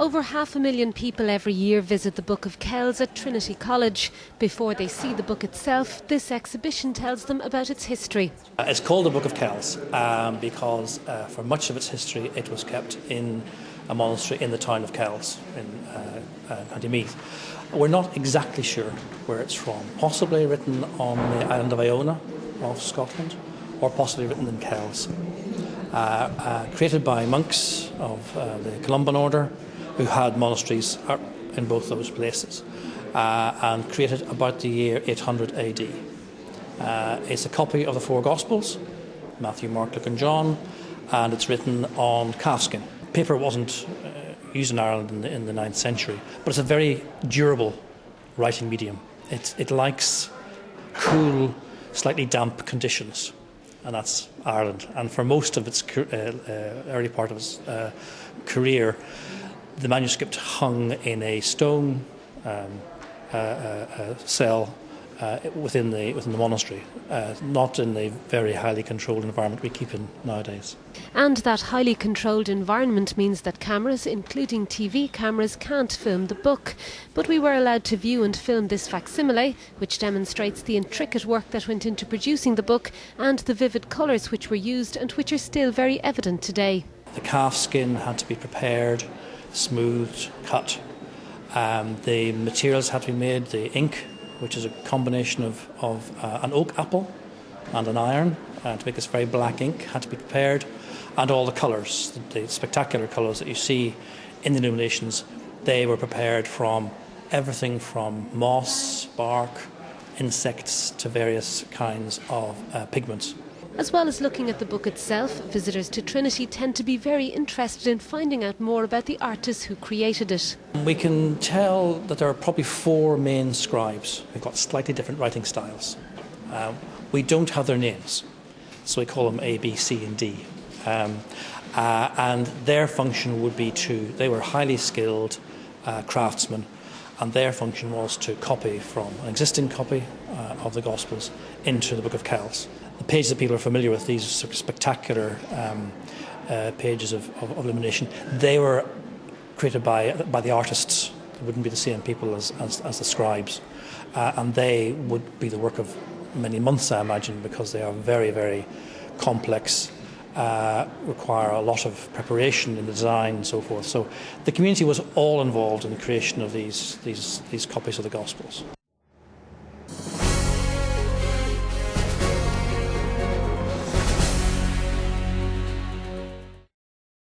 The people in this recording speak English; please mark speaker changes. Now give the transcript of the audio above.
Speaker 1: Over 500,000 people every year visit the Book of Kells at Trinity College. Before they see the book itself, this exhibition tells them about its history.
Speaker 2: It's called the Book of Kells because for much of its history it was kept in a monastery in the town of Kells in County Meath. We're not exactly sure where it's from. Possibly written on the island of Iona of Scotland, or possibly written in Kells. Created by monks of the Columban order who had monasteries in both those places, and created about the year 800 AD. It's a copy of the four Gospels, Matthew, Mark, Luke and John, and it's written on calfskin. Paper wasn't used in Ireland in the 9th century, but it's a very durable writing medium. It likes cool, slightly damp conditions, and that's Ireland. And for most of its early part of its career, the manuscript hung in a stone cell within the monastery, not in the very highly controlled environment we keep in nowadays.
Speaker 1: And that highly controlled environment means that cameras, including TV cameras, can't film the book. But we were allowed to view and film this facsimile, which demonstrates the intricate work that went into producing the book and the vivid colours which were used and which are still very evident today.
Speaker 2: The calf skin had to be prepared, smoothed, cut. The materials had to be made, the ink, which is a combination of an oak apple and an iron to make this very black ink, had to be prepared, and all the colours, the spectacular colours that you see in the illuminations, they were prepared from everything from moss, bark, insects to various kinds of pigments.
Speaker 1: As well as looking at the book itself, visitors to Trinity tend to be very interested in finding out more about the artists who created it.
Speaker 2: We can tell that there are probably four main scribes who've got slightly different writing styles. We don't have their names, so we call them A, B, C and D. And their function would be they were highly skilled craftsmen, and their function was to copy from an existing copy of the Gospels into the Book of Kells. The pages that people are familiar with, these sort of spectacular pages of illumination, they were created by the artists. It wouldn't be the same people as the scribes. And they would be the work of many months, I imagine, because they are very, very complex, require a lot of preparation in the design and so forth. So the community was all involved in the creation of these copies of the Gospels.